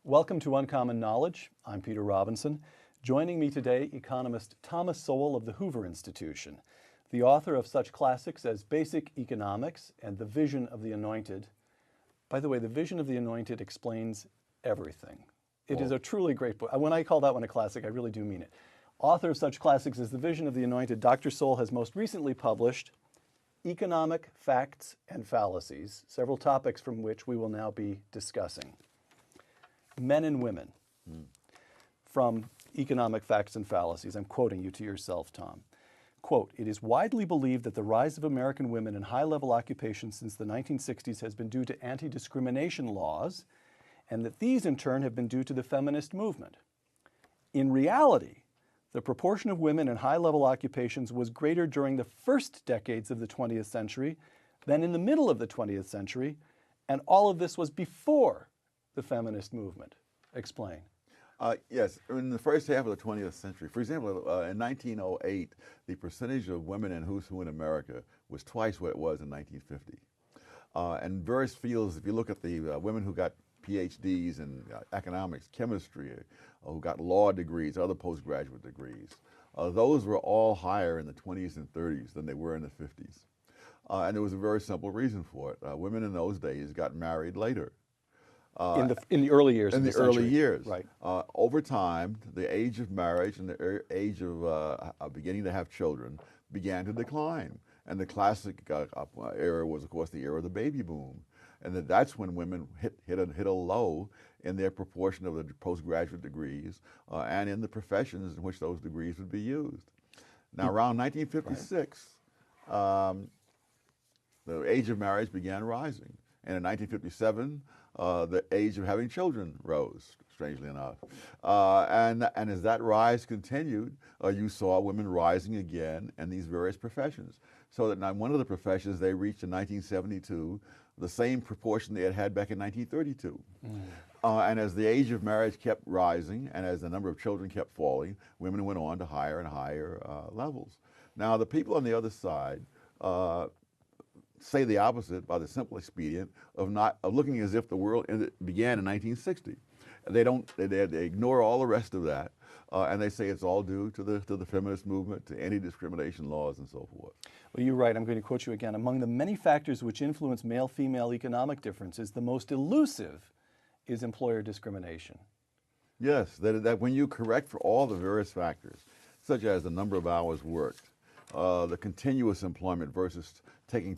Welcome to Uncommon Knowledge. I'm Peter Robinson. Joining me today, economist Thomas Sowell of the Hoover Institution, the author of such classics as Basic Economics and The Vision of the Anointed. By the way, The Vision of the Anointed explains everything. It is a truly great book. When I call that one a classic, I really do mean it. Author of such classics as The Vision of the Anointed, Dr. Sowell has most recently published Economic Facts and Fallacies, several topics from which we will now be discussing. Men and Women, from Economic Facts and Fallacies. I'm quoting you to yourself, Tom. Quote, "It is widely believed that the rise of American women in high-level occupations since the 1960s has been due to anti-discrimination laws, and that these in turn have been due to the feminist movement. In reality, the proportion of women in high-level occupations was greater during the first decades of the 20th century than in the middle of the 20th century, and all of this was before the feminist movement." Explain. Yes, in the first half of the 20th century, for example, in 1908, the percentage of women in who's who in America was twice what it was in 1950. And various fields, if you look at the women who got PhDs in economics, chemistry, who got law degrees, other postgraduate degrees, those were all higher in the 20s and 30s than they were in the 50s. And there was a very simple reason for it. Women in those days got married later. In the early years of the century. early years. Right. Over time, the age of marriage and the age of beginning to have children began to decline. And the classic era was, of course, the era of the baby boom. And that's when women hit a low in their proportion of the postgraduate degrees and in the professions in which those degrees would be used. Now, around 1956, the age of marriage began rising. And in 1957, the age of having children rose, strangely enough. And as that rise continued, you saw women rising again in these various professions. So that now one of the professions, they reached in 1972 the same proportion they had had back in 1932. And as the age of marriage kept rising and as the number of children kept falling, women went on to higher and higher levels. Now, the people on the other side say the opposite by the simple expedient of looking as if the world began in 1960. They ignore all the rest of that, and they say it's all due to the feminist movement, to anti-discrimination laws, and so forth. Well, you're right. I'm going to quote you again. "Among the many factors which influence male-female economic differences, the most elusive is employer discrimination." Yes, that when you correct for all the various factors, such as the number of hours worked, the continuous employment versus taking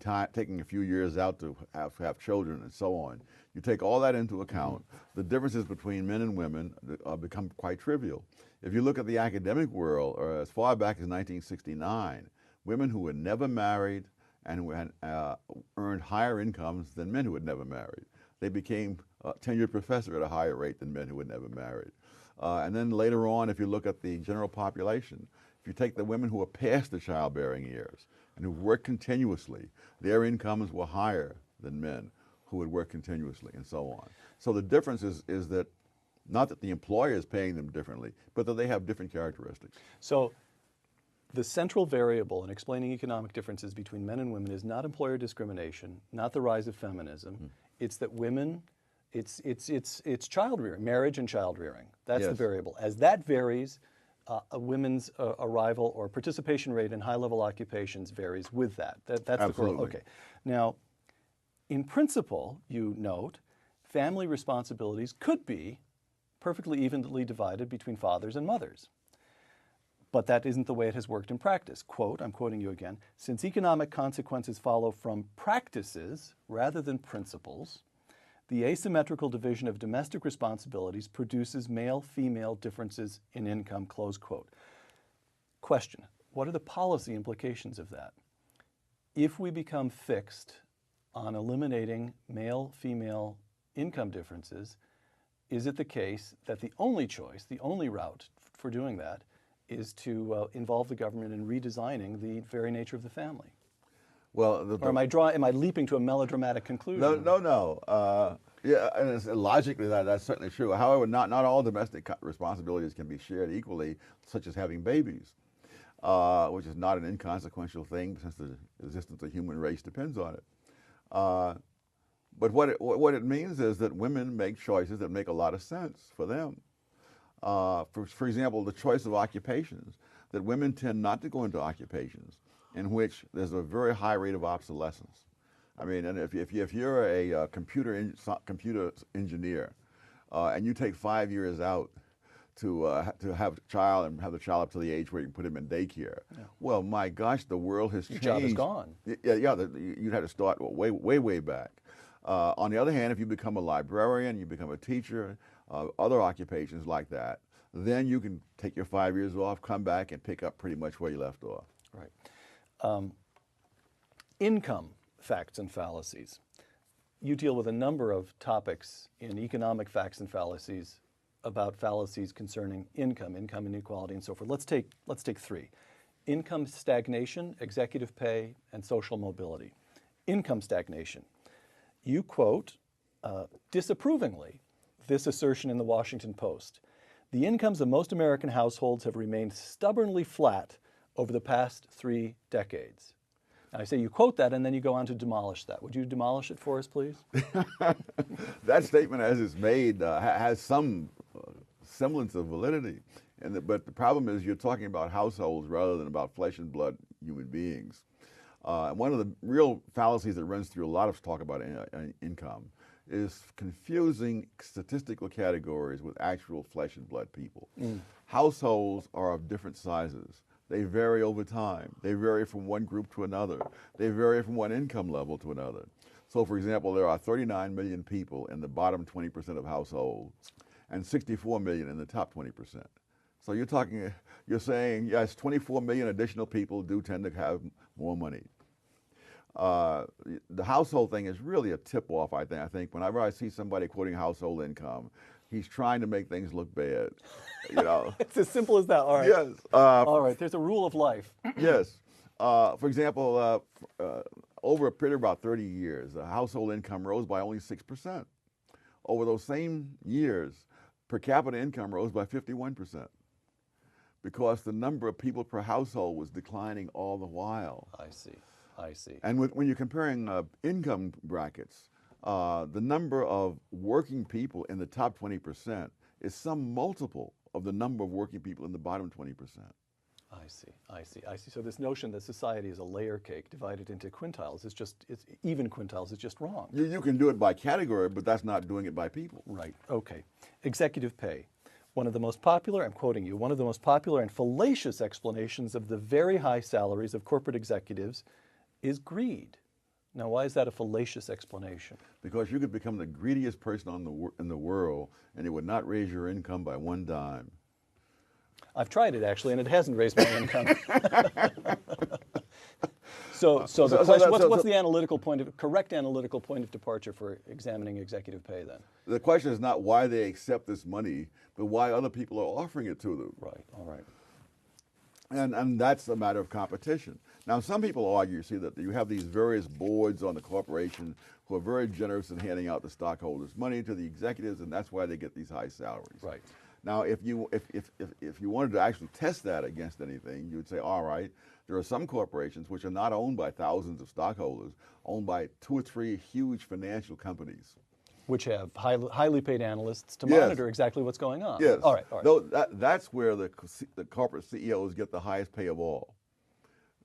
a few years out to have children and so on. You take all that into account, the differences between men and women become quite trivial. If you look at the academic world, or as far back as 1969, women who had never married and who had earned higher incomes than men who had never married. They became a tenured professor at a higher rate than men who had never married. And then later on, if you look at the general population, if you take the women who are past the childbearing years and who work continuously, their incomes were higher than men who would work continuously, and so on. So the difference is that not that the employer is paying them differently, but that they have different characteristics. So the central variable in explaining economic differences between men and women is not employer discrimination, not the rise of feminism. It's that women, it's child rearing, marriage and child rearing. That's the variable. As that varies, a women's arrival or participation rate in high-level occupations varies with that. That's Absolutely. the correlation. Okay. Now, in principle, you note, family responsibilities could be perfectly evenly divided between fathers and mothers. But that isn't the way it has worked in practice. Quote, I'm quoting you again, "Since economic consequences follow from practices rather than principles, the asymmetrical division of domestic responsibilities produces male-female differences in income," close quote. Question, what are the policy implications of that? If we become fixed on eliminating male-female income differences, is it the case that the only choice, the only route for doing that is to involve the government in redesigning the very nature of the family? Well, or am I leaping to a melodramatic conclusion? No. Yeah, and logically that's certainly true. However, not all domestic responsibilities can be shared equally, such as having babies, which is not an inconsequential thing since the existence of the human race depends on it. But what it means is that women make choices that make a lot of sense for them. For example, the choice of occupations, that women tend not to go into occupations in which there's a very high rate of obsolescence. I mean, and if you're a computer engineer and you take 5 years out to have a child and have the child up to the age where you can put him in daycare, well, my gosh, the world has changed. Your job is gone. You'd have to start way back. On the other hand, if you become a librarian, you become a teacher, other occupations like that, then you can take your 5 years off, come back, and pick up pretty much where you left off. Right. Income facts and fallacies. You deal with a number of topics in Economic Facts and Fallacies about fallacies concerning income inequality, and so forth. Let's take three: income stagnation, executive pay, and social mobility. Income stagnation. You quote disapprovingly this assertion in the Washington Post: the incomes of most American households have remained stubbornly flat over the past 3 decades. And I say you quote that, and then you go on to demolish that. Would you demolish it for us, please? That statement, as it's made, has some semblance of validity. But the problem is you're talking about households rather than about flesh and blood human beings. One of the real fallacies that runs through a lot of talk about income is confusing statistical categories with actual flesh and blood people. Households are of different sizes. They vary over time. They vary from one group to another. They vary from one income level to another. So, for example, there are 39 million people in the bottom 20% of households and 64 million in the top 20%. So you're saying, yes, 24 million additional people do tend to have more money. The household thing is really a tip-off, I think. Whenever I see somebody quoting household income, he's trying to make things look bad. You know, it's as simple as that. All right. Yes. All right. There's a rule of life. Yes. For example, over a period of about 30 years, the household income rose by only 6%. Over those same years, per capita income rose by 51%, because the number of people per household was declining all the while. I see. And when you're comparing income brackets, the number of working people in the top 20% is some multiple of the number of working people in the bottom 20%. I see. So this notion that society is a layer cake divided into quintiles it's even quintiles is just wrong. You can do it by category, but that's not doing it by people. Right. Okay. Executive pay. One of the most popular, I'm quoting you, one of the most popular and fallacious explanations of the very high salaries of corporate executives is greed. Now, why is that a fallacious explanation? Because you could become the greediest person in the world, and it would not raise your income by one dime. I've tried it, actually, and it hasn't raised my income. So the question, what's the correct analytical point of departure for examining executive pay, then? The question is not why they accept this money, but why other people are offering it to them. Right, all right. And that's a matter of competition. Now, some people argue, see, that you have these various boards on the corporation who are very generous in handing out the stockholders' money to the executives, and that's why they get these high salaries. Right. Now, if you wanted to actually test that against anything, you would say, all right, there are some corporations which are not owned by thousands of stockholders, owned by 2 or 3 huge financial companies, which have highly paid analysts to Yes. monitor exactly what's going on. Yes. All right. That's where the corporate CEOs get the highest pay of all.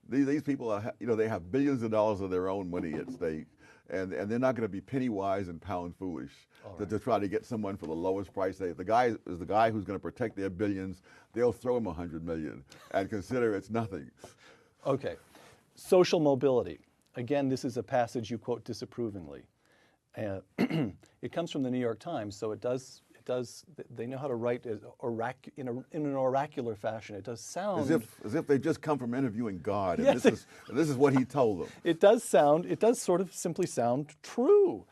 These people are, they have billions of dollars of their own money at stake, and they're not going to be penny wise and pound foolish to try to get someone for the lowest price. If the guy is the guy who's going to protect their billions, they'll throw him $100 million and consider it's nothing. Okay. Social mobility. Again, this is a passage you quote disapprovingly. It comes from the New York Times, so it does. They know how to write in an oracular fashion. It does sound as if they just come from interviewing God, and Yes. this is what He told them. It does sort of simply sound true.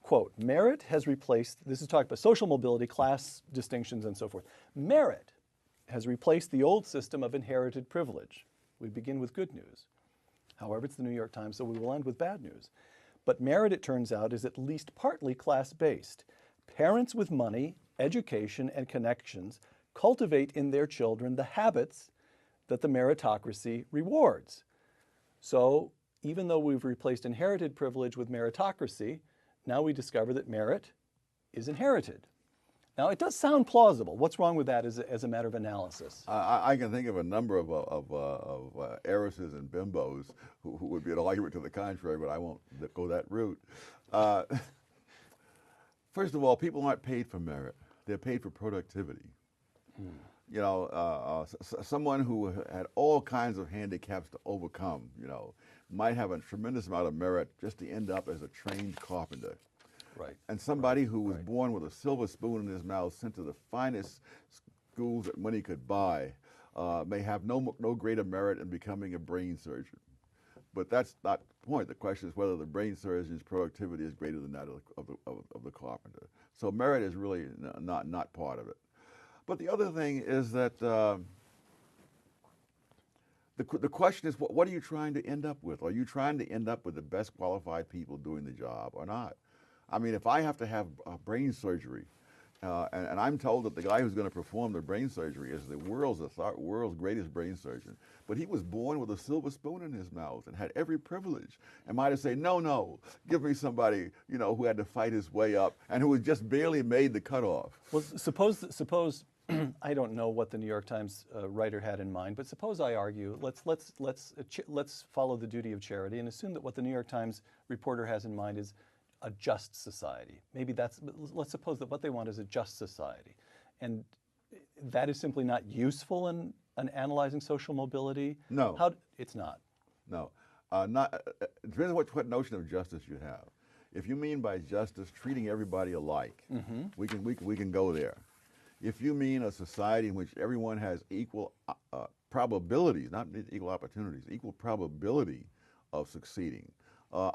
Quote, merit has replaced, this is talking about social mobility, class distinctions, and so forth. Merit has replaced the old system of inherited privilege. We begin with good news. However, it's the New York Times, so we will end with bad news. But merit, it turns out, is at least partly class-based. Parents with money, education, and connections cultivate in their children the habits that the meritocracy rewards. So even though we've replaced inherited privilege with meritocracy, now we discover that merit is inherited. Now, it does sound plausible. What's wrong with that as a matter of analysis? I can think of a number of heiresses and bimbos who would be an argument to the contrary, but I won't go that route. First of all, people aren't paid for merit. They're paid for productivity. You know, someone who had all kinds of handicaps to overcome, you know, might have a tremendous amount of merit just to end up as a trained carpenter. Right. And somebody who was born with a silver spoon in his mouth, sent to the finest schools that money could buy, may have no greater merit in becoming a brain surgeon. But that's not the point. The question is whether the brain surgeon's productivity is greater than that of the carpenter. So merit is really not part of it. But the other thing is that the question is, what are you trying to end up with? Are you trying to end up with the best qualified people doing the job or not? I mean, if I have to have brain surgery, and I'm told that the guy who's going to perform the brain surgery is the world's greatest brain surgeon, but he was born with a silver spoon in his mouth and had every privilege, and might have said, no, give me somebody, you know, who had to fight his way up and who had just barely made the cutoff. Well, suppose I don't know what the New York Times writer had in mind, but suppose I argue, let's follow the duty of charity and assume that what the New York Times reporter has in mind is a just society. Maybe let's suppose that what they want is a just society. And that is simply not useful in analyzing social mobility? No. It's not? No. It depends on what notion of justice you have. If you mean by justice treating everybody alike, we can go there. If you mean a society in which everyone has equal probabilities, not equal opportunities, equal probability of succeeding,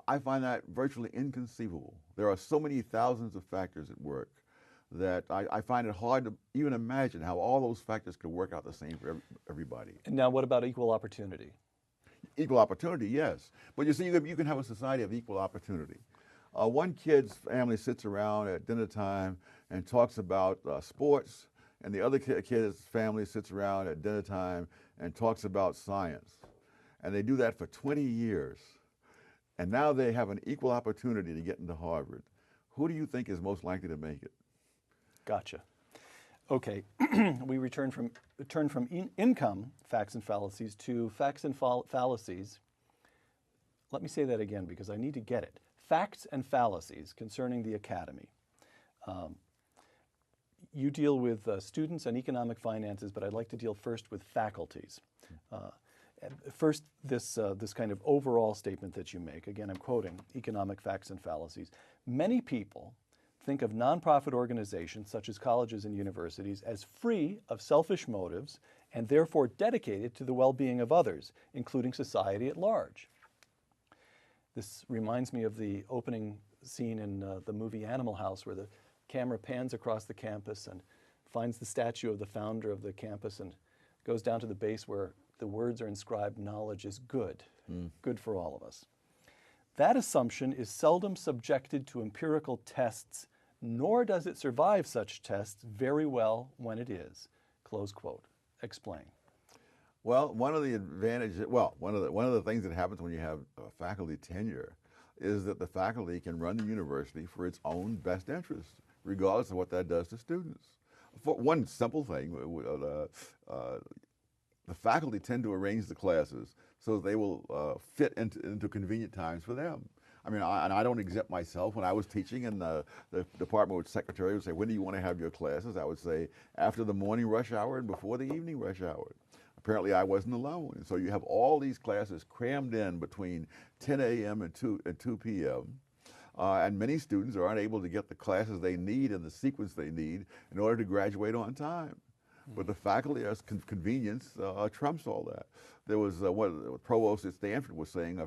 I find that virtually inconceivable. There are so many thousands of factors at work that I find it hard to even imagine how all those factors could work out the same for everybody. And now what about equal opportunity? Equal opportunity, yes. But you see, you can have a society of equal opportunity. One kid's family sits around at dinner time and talks about sports, and the other kid's family sits around at dinner time and talks about science. And they do that for 20 years. And now they have an equal opportunity to get into Harvard. Who do you think is most likely to make it? Gotcha. Okay, we turn from income facts and fallacies to facts and fallacies. Let me say that again because I need to get it. Facts and fallacies concerning the academy. You deal with students and economic finances, but I'd like to deal first with faculties. First, this kind of overall statement that you make, again, I'm quoting Economic Facts and Fallacies. Many people think of nonprofit organizations such as colleges and universities as free of selfish motives and therefore dedicated to the well-being of others, including society at large. This reminds me of the opening scene in the movie Animal House, where the camera pans across the campus and finds the statue of the founder of the campus and goes down to the base where the words are inscribed, "Knowledge is good," good for all of us. That assumption is seldom subjected to empirical tests, nor does it survive such tests very well when it is. Close quote. Explain. Well, one of the things that happens when you have faculty tenure is that the faculty can run the university for its own best interest, regardless of what that does to students. For one simple thing, the faculty tend to arrange the classes so that they will fit into convenient times for them. I mean, I don't exempt myself. When I was teaching and the department secretary would say, when do you want to have your classes? I would say, after the morning rush hour and before the evening rush hour. Apparently, I wasn't alone. And so you have all these classes crammed in between 10 a.m. and 2 p.m. And many students are unable to get the classes they need and the sequence they need in order to graduate on time. But the faculty, as convenience, trumps all that. There was what the provost at Stanford was saying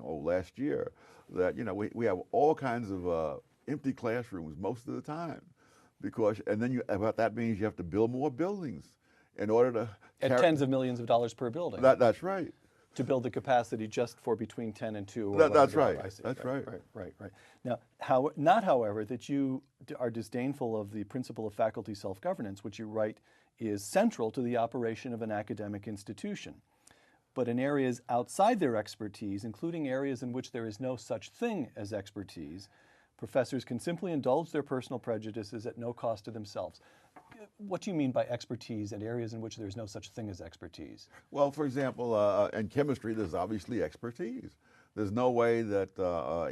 last year, that we have all kinds of empty classrooms most of the time, and then that means you have to build more buildings in order to at tens of millions of dollars per building. That's right. To build the capacity just for between 10 and 2. That's right. That's right. Now, not however that you are disdainful of the principle of faculty self-governance, which you write is central to the operation of an academic institution. But in areas outside their expertise, including areas in which there is no such thing as expertise, Professors can simply indulge their personal prejudices at no cost to themselves. What do you mean by expertise and areas in which there's no such thing as expertise? Well, for example, in chemistry, there's obviously expertise. There's no way that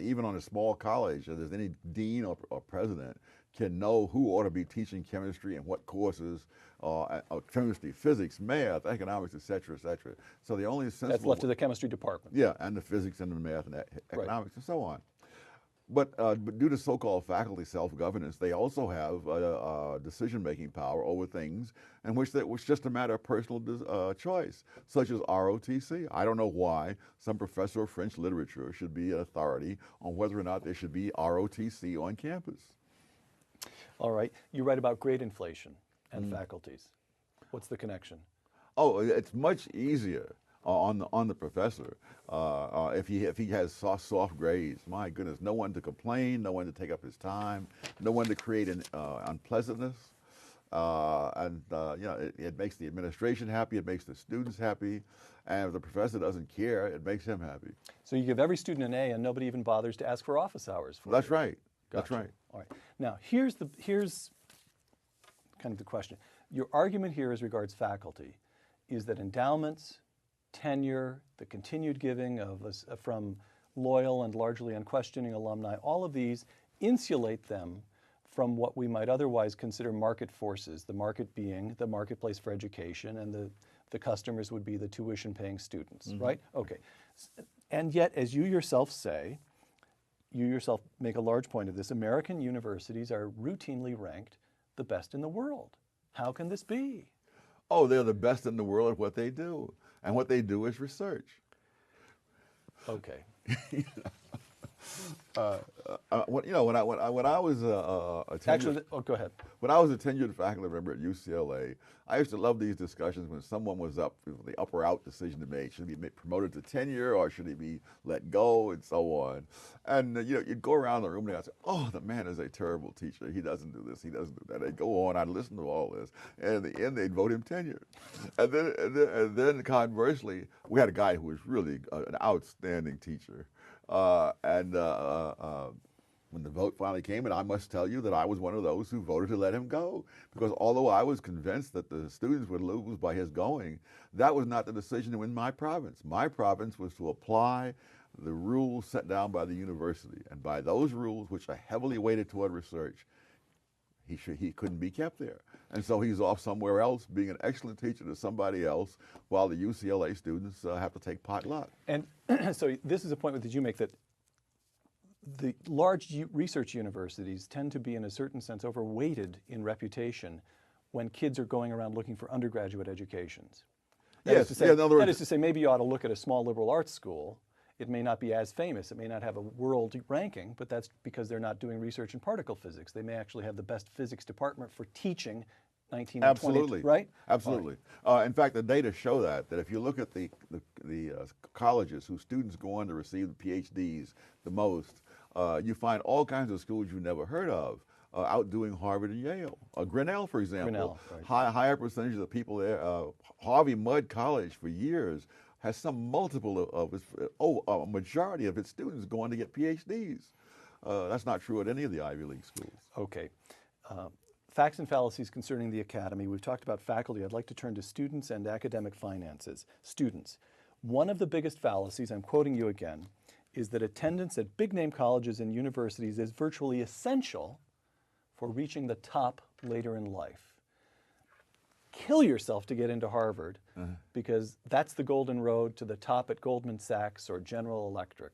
even on a small college, there's any dean or president can know who ought to be teaching chemistry and what courses, chemistry, physics, math, economics, et cetera, et cetera. So the only sensible... That's left to the chemistry department. Yeah, and the physics and the math and economics and so on. But due to so-called faculty self-governance, they also have decision-making power over things in which it's just a matter of personal choice, such as ROTC. I don't know why some professor of French literature should be an authority on whether or not there should be ROTC on campus. All right. You write about grade inflation and faculties. What's the connection? Oh, it's much easier on the professor if he has soft grades. My goodness, no one to complain, no one to take up his time, no one to create an unpleasantness, and it makes the administration happy, it makes the students happy, and if the professor doesn't care, it makes him happy. So you give every student an A, and nobody even bothers to ask for office hours for That's you. right. Gotcha. That's right. All right. Now here's kind of the question. Your argument here as regards faculty is that endowments, tenure, the continued giving from loyal and largely unquestioning alumni, all of these insulate them from what we might otherwise consider market forces, the market being the marketplace for education, and the customers would be the tuition-paying students, right? Okay. And yet, as you yourself say, you yourself make a large point of this, American universities are routinely ranked the best in the world. How can this be? Oh, they're the best in the world at what they do. And what they do is research. Okay. When I was Actually, go ahead. When I was a tenured faculty member at UCLA, I used to love these discussions when someone was up with the up or out decision to make. Should he be promoted to tenure or should he be let go and so on? And you'd go around the room and I'd say, oh, the man is a terrible teacher. He doesn't do this, he doesn't do that. They'd go on, I'd listen to all this. And in the end, they'd vote him tenured. And then conversely, we had a guy who was really an outstanding teacher. When the vote finally came, and I must tell you that I was one of those who voted to let him go, because although I was convinced that the students would lose by his going, that was not the decision in my province. My province was to apply the rules set down by the university, and by those rules, which are heavily weighted toward research, he couldn't be kept there. And so he's off somewhere else, being an excellent teacher to somebody else, while the UCLA students have to take potluck. And so this is a point that you make, that the large research universities tend to be, in a certain sense, overweighted in reputation when kids are going around looking for undergraduate educations. That is to say, maybe you ought to look at a small liberal arts school. It may not be as famous, it may not have a world ranking, but that's because they're not doing research in particle physics. They may actually have the best physics department for teaching 19 and 20, right? Absolutely. In fact, the data show that if you look at the colleges whose students go on to receive the PhDs the most, you find all kinds of schools you've never heard of outdoing Harvard and Yale. Grinnell, for example, Grinnell, right. Higher percentage of the people there. Harvey Mudd College for years has some multiple of its, a majority of its students going to get PhDs. That's not true at any of the Ivy League schools. Okay. Facts and fallacies concerning the academy. We've talked about faculty. I'd like to turn to students and academic finances. Students. One of the biggest fallacies, I'm quoting you again, is that attendance at big-name colleges and universities is virtually essential for reaching the top later in life. Kill yourself to get into Harvard because that's the golden road to the top at Goldman Sachs or General Electric.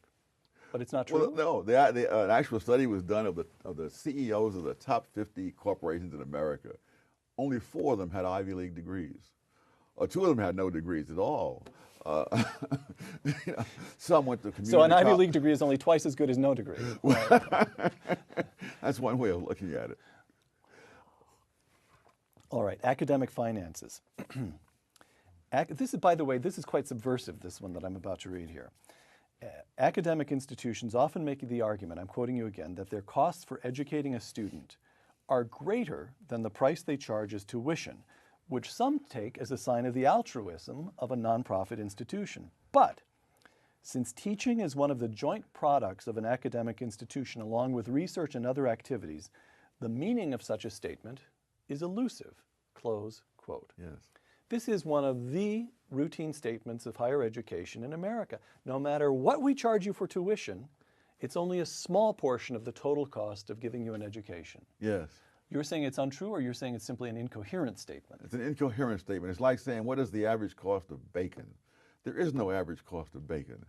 But it's not true? Well, no. An actual study was done of the CEOs of the top 50 corporations in America. Only 4 of them had Ivy League degrees. 2 of them had no degrees at all. Some went to community. So an Ivy League degree is only twice as good as no degree. That's one way of looking at it. All right, academic finances. This is, by the way, this is quite subversive, this one that I'm about to read here. Academic institutions often make the argument, I'm quoting you again, that their costs for educating a student are greater than the price they charge as tuition, which some take as a sign of the altruism of a nonprofit institution. But Since teaching is one of the joint products of an academic institution along with research and other activities, the meaning of such a statement is elusive. Close quote. Yes. This is one of the routine statements of higher education in America. No matter what we charge you for tuition, it's only a small portion of the total cost of giving you an education. Yes. You're saying it's untrue, or you're saying it's simply an incoherent statement? It's an incoherent statement. It's like saying, what is the average cost of bacon? There is no average cost of bacon.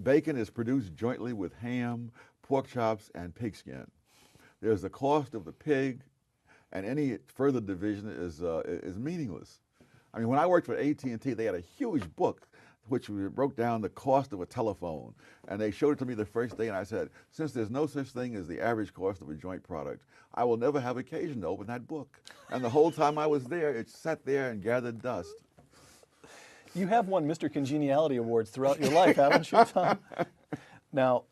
Bacon is produced jointly with ham, pork chops, and pigskin. There's the cost of the pig, and any further division is meaningless. I mean, when I worked for AT&T, they had a huge book which broke down the cost of a telephone. And they showed it to me the first day, and I said, since there's no such thing as the average cost of a joint product, I will never have occasion to open that book. And the whole time I was there, it sat there and gathered dust. You have won Mr. Congeniality Awards throughout your life, haven't you, Tom? Now,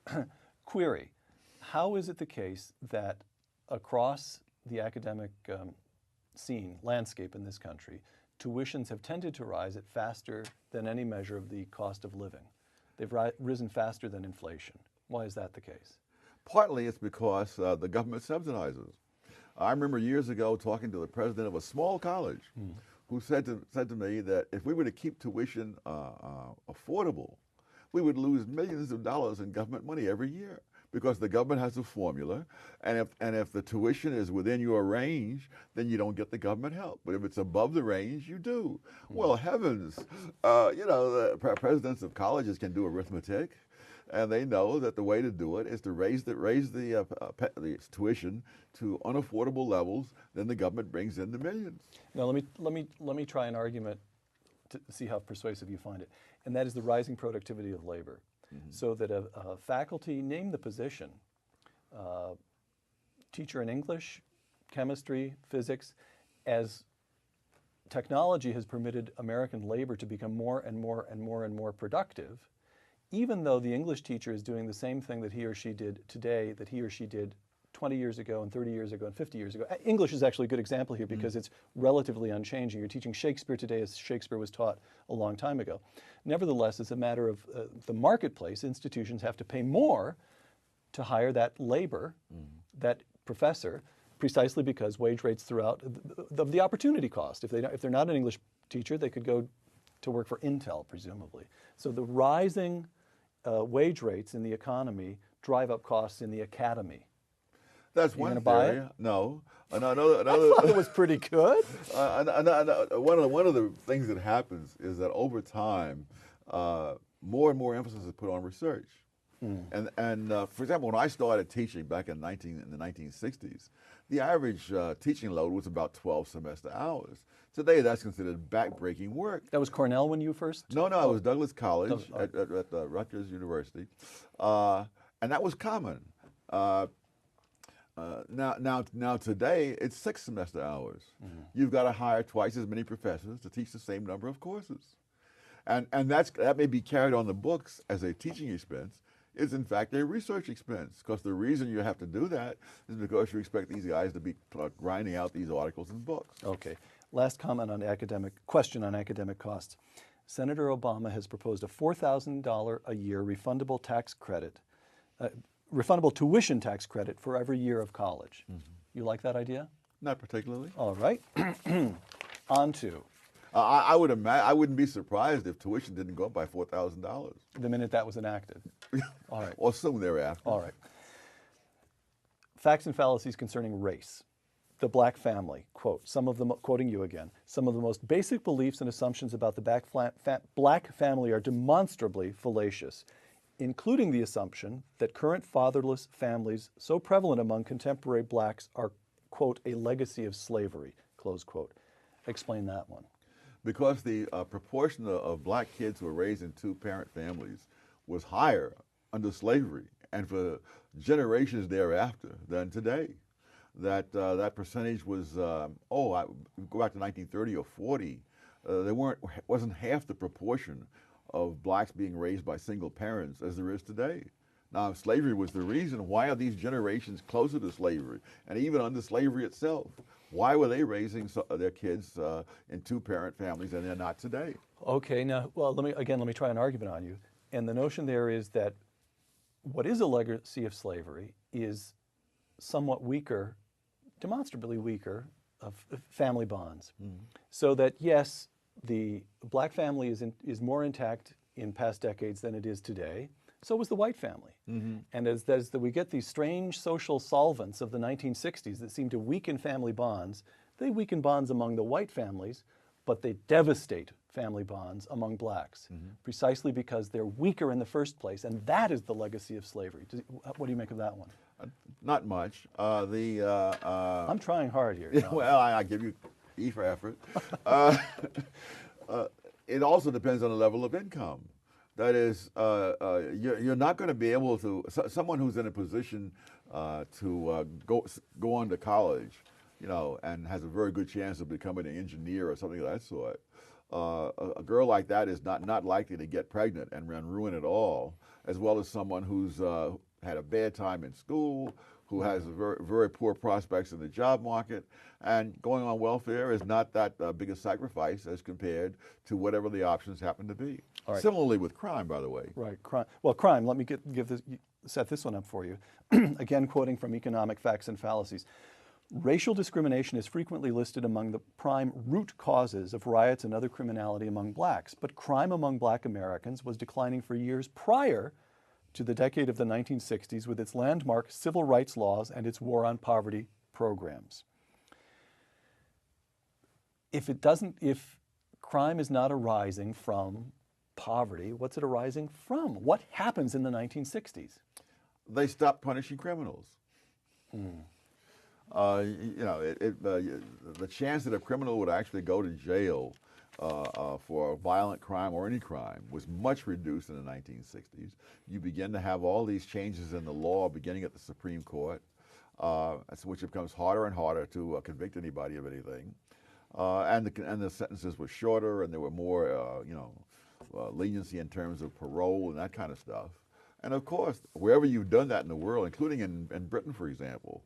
query, how is it the case that across the academic scene, landscape in this country, tuitions have tended to rise at faster than any measure of the cost of living? They've risen faster than inflation. Why is that the case? Partly it's because the government subsidizes. I remember years ago talking to the president of a small college who said to me that if we were to keep tuition affordable, we would lose millions of dollars in government money every year, because the government has a formula, and if the tuition is within your range, then you don't get the government help. But if it's above the range, you do. Well, heavens, you know, the presidents of colleges can do arithmetic, and they know that the way to do it is to raise the tuition to unaffordable levels. Then the government brings in the millions. Now, let me try an argument to see how persuasive you find it, and that is the rising productivity of labor. So that a faculty, name the position, teacher in English, chemistry, physics, as technology has permitted American labor to become more and more and more and more productive, even though the English teacher is doing the same thing that he or she did today that he or she did 20 years ago and 30 years ago and 50 years ago. English is actually a good example here because it's relatively unchanging. You're teaching Shakespeare today as Shakespeare was taught a long time ago. Nevertheless, it's a matter of the marketplace. Institutions have to pay more to hire that labor, that professor, precisely because wage rates throughout the opportunity cost. If they're not an English teacher, they could go to work for Intel, presumably. So the rising wage rates in the economy drive up costs in the academy. That's one one theory. theory. No, another. I thought it was pretty good. One of the things that happens is that over time, more and more emphasis is put on research. And for example, when I started teaching back in the 1960s, the average teaching load was about 12 semester hours. Today, that's considered backbreaking work. That was Cornell when you first? No, it was Douglas College at Rutgers University, and that was common. Now today, it's 6 semester hours. You've got to hire twice as many professors to teach the same number of courses. And that may be carried on the books as a teaching expense, is in fact a research expense, because the reason you have to do that is because you expect these guys to be grinding out these articles and books. Okay. Last comment on question on academic costs. Senator Obama has proposed a $4,000 a year refundable tax credit, refundable tuition tax credit for every year of college. You like that idea? Not particularly. All right. On to. I wouldn't be surprised if tuition didn't go up by $4,000. The minute that was enacted. All right. Or soon thereafter. All right. Facts and fallacies concerning race. The black family, quote, quoting you again, some of the most basic beliefs and assumptions about the black family are demonstrably fallacious, including the assumption that current fatherless families so prevalent among contemporary blacks are, quote, a legacy of slavery, close quote. Explain that one. Because the proportion of black kids who were raised in two-parent families was higher under slavery and for generations thereafter than today. That percentage was, go back to 1930 or 40, wasn't half the proportion of blacks being raised by single parents as there is today. Now, if slavery was the reason, why are these generations closer to slavery? And even under slavery itself, why were they raising their kids in two-parent families and they're not today? Okay, now, well, let me try an argument on you. And the notion there is that what is a legacy of slavery is somewhat weaker, demonstrably weaker, of family bonds. So that, yes, the black family is more intact in past decades than it is today. So was the white family. And as we get these strange social solvents of the 1960s that seem to weaken family bonds, they weaken bonds among the white families, but they devastate family bonds among blacks, precisely because they're weaker in the first place, and that is the legacy of slavery. What do you make of that one? Not much. I'm trying hard here. Well, I give you E for effort. It also depends on the level of income. That is, you're not going to be able to, someone who's in a position to go on to college, you know, and has a very good chance of becoming an engineer or something of that sort. A girl like that is not likely to get pregnant and ruin it all, as well as someone who's had a bad time in school, who has very poor prospects in the job market, and going on welfare is not that big a sacrifice as compared to whatever the options happen to be. Right. Similarly with crime, by the way. Right, crime. Well, crime, let me set this one up for you. Again, quoting from Economic Facts and Fallacies. Racial discrimination is frequently listed among the prime root causes of riots and other criminality among blacks, but crime among black Americans was declining for years prior to the decade of the 1960s with its landmark civil rights laws and its war on poverty programs. If crime is not arising from poverty, what's it arising from? What happens in the 1960s? They stopped punishing criminals. You know, the chance that a criminal would actually go to jail for a violent crime or any crime was much reduced in the 1960s. You begin to have all these changes in the law beginning at the Supreme Court, which becomes harder and harder to convict anybody of anything. And the sentences were shorter, and there were more, leniency in terms of parole and that kind of stuff. And of course, wherever you've done that in the world, including in Britain, for example,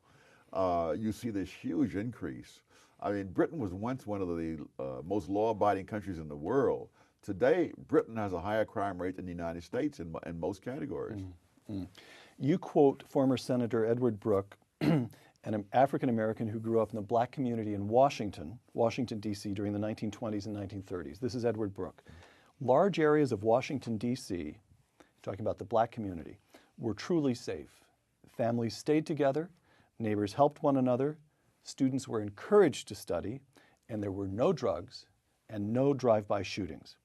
you see this huge increase. I mean, Britain was once one of the most law-abiding countries in the world. Today, Britain has a higher crime rate than the United States in most categories. You quote former Senator Edward Brooke, an African-American who grew up in the black community in Washington, D.C. during the 1920s and 1930s. This is Edward Brooke. Large areas of Washington, D.C., talking about the black community, were truly safe. Families stayed together, neighbors helped one another, students were encouraged to study, and there were no drugs and no drive-by shootings.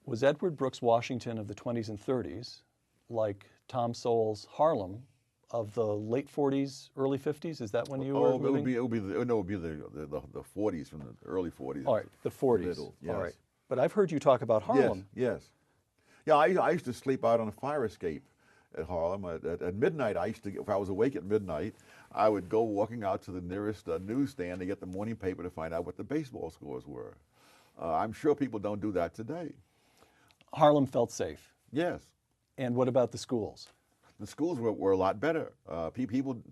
Was Edward Brooke's Washington of the 20s and 30s like Tom Sowell's Harlem of the late 40s, early 50s? Is that when you were living? It would be the 40s, from the early 40s. All right, the 40s. Middle, yes. All right. But I've heard you talk about Harlem. Yes. Yeah, I used to sleep out on a fire escape at Harlem. At midnight, if I was awake at midnight, I would go walking out to the nearest newsstand to get the morning paper to find out what the baseball scores were. I'm sure people don't do that today. Harlem felt safe. Yes. And what about the schools? The schools were a lot better. People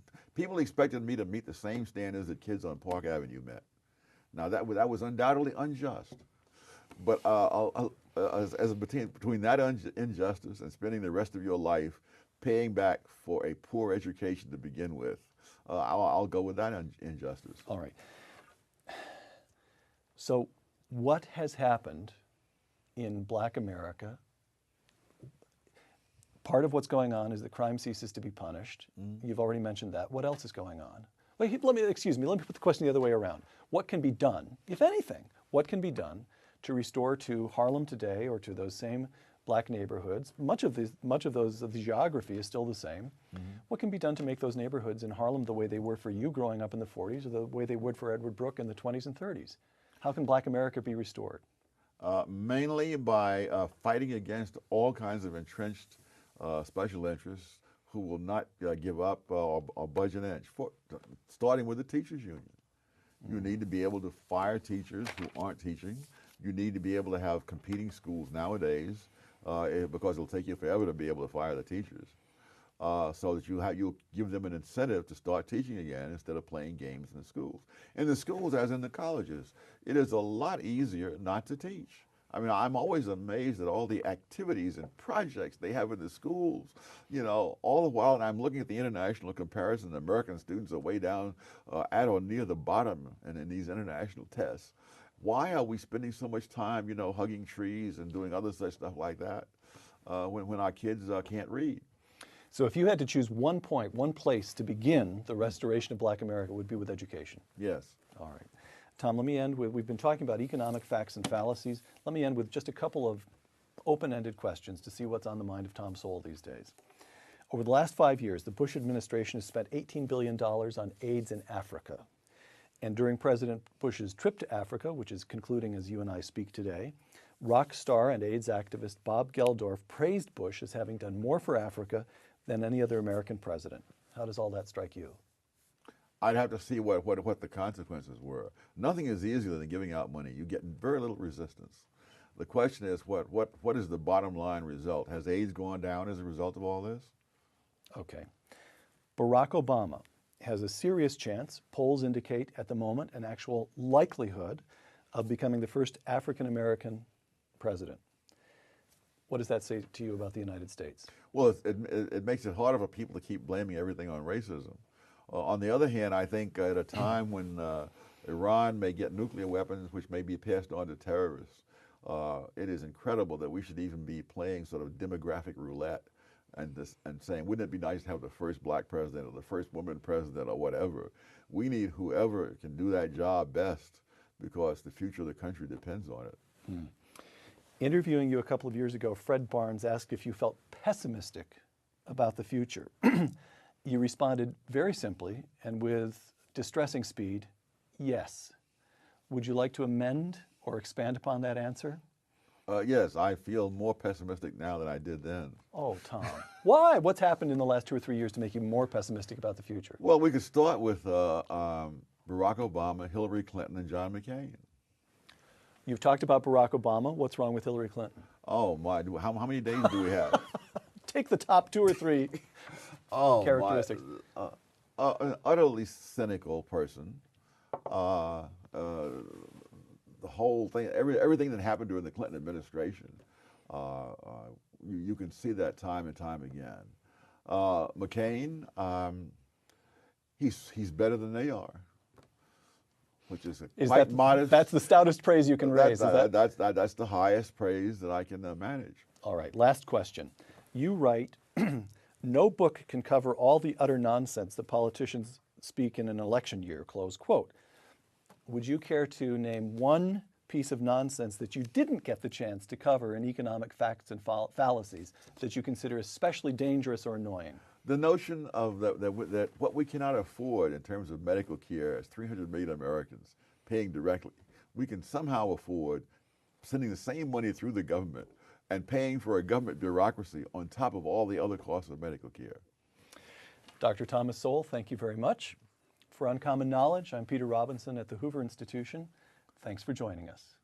expected me to meet the same standards that kids on Park Avenue met. Now that was undoubtedly unjust, but between that injustice and spending the rest of your life paying back for a poor education to begin with, I'll go with that injustice. All right. So what has happened in black America? Part of what's going on is that crime ceases to be punished. You've already mentioned that. What else is going on? Let me put the question the other way around. What can be done, if anything, what can be done to restore to Harlem today, or to those same black neighborhoods? Much of the geography is still the same. What can be done to make those neighborhoods in Harlem the way they were for you growing up in the 40s, or the way they would for Edward Brooke in the 20s and 30s? How can black America be restored? Mainly by fighting against all kinds of entrenched special interests who will not give up or budge an inch, starting with the teachers union. You need to be able to fire teachers who aren't teaching. You need to be able to have competing schools nowadays, because it'll take you forever to be able to fire the teachers, so that you'll give them an incentive to start teaching again instead of playing games in the schools. In the schools, as in the colleges, it is a lot easier not to teach. I mean, I'm always amazed at all the activities and projects they have in the schools, you know, all the while. And I'm looking at the international comparison. American students are way down at or near the bottom in these international tests. Why are we spending so much time, you know, hugging trees and doing other such stuff like that when our kids can't read? So if you had to choose one point, one place to begin the restoration of Black America, it would be with education. Yes. All right. Tom, let me end with, we've been talking about economic facts and fallacies. Let me end with just a couple of open-ended questions to see what's on the mind of Tom Sowell these days. Over the last 5 years, the Bush administration has spent $18 billion on AIDS in Africa. And during President Bush's trip to Africa, which is concluding as you and I speak today, rock star and AIDS activist Bob Geldof praised Bush as having done more for Africa than any other American president. How does all that strike you? I'd have to see what the consequences were. Nothing is easier than giving out money. You get very little resistance. The question is, what is the bottom line result? Has AIDS gone down as a result of all this? Okay. Barack Obama has a serious chance, polls indicate at the moment, an actual likelihood of becoming the first African-American president. What does that say to you about the United States? Well, it makes it harder for people to keep blaming everything on racism. On the other hand, I think at a time when Iran may get nuclear weapons, which may be passed on to terrorists, it is incredible that we should even be playing sort of demographic roulette and saying, wouldn't it be nice to have the first black president or the first woman president or whatever? We need whoever can do that job best because the future of the country depends on it. Hmm. Interviewing you a couple of years ago, Fred Barnes asked if you felt pessimistic about the future. You responded very simply and with distressing speed, yes. Would you like to amend or expand upon that answer? Yes, I feel more pessimistic now than I did then. Oh, Tom. Why? What's happened in the last 2 or 3 years to make you more pessimistic about the future? Well, we could start with Barack Obama, Hillary Clinton, and John McCain. You've talked about Barack Obama. What's wrong with Hillary Clinton? Oh, my. How many days do we have? Take the top 2 or 3 characteristics. An utterly cynical person. The whole thing, everything that happened during the Clinton administration, you can see that time and time again. McCain, he's better than they are, which is quite modest. That's the stoutest praise you can raise. That's the highest praise that I can manage. All right, last question. You write, no book can cover all the utter nonsense that politicians speak in an election year, close quote. Would you care to name one piece of nonsense that you didn't get the chance to cover in Economic Facts and Fallacies that you consider especially dangerous or annoying? The notion of that what we cannot afford in terms of medical care as 300 million Americans paying directly, we can somehow afford sending the same money through the government and paying for a government bureaucracy on top of all the other costs of medical care. Dr. Thomas Sowell, thank you very much. For Uncommon Knowledge, I'm Peter Robinson at the Hoover Institution. Thanks for joining us.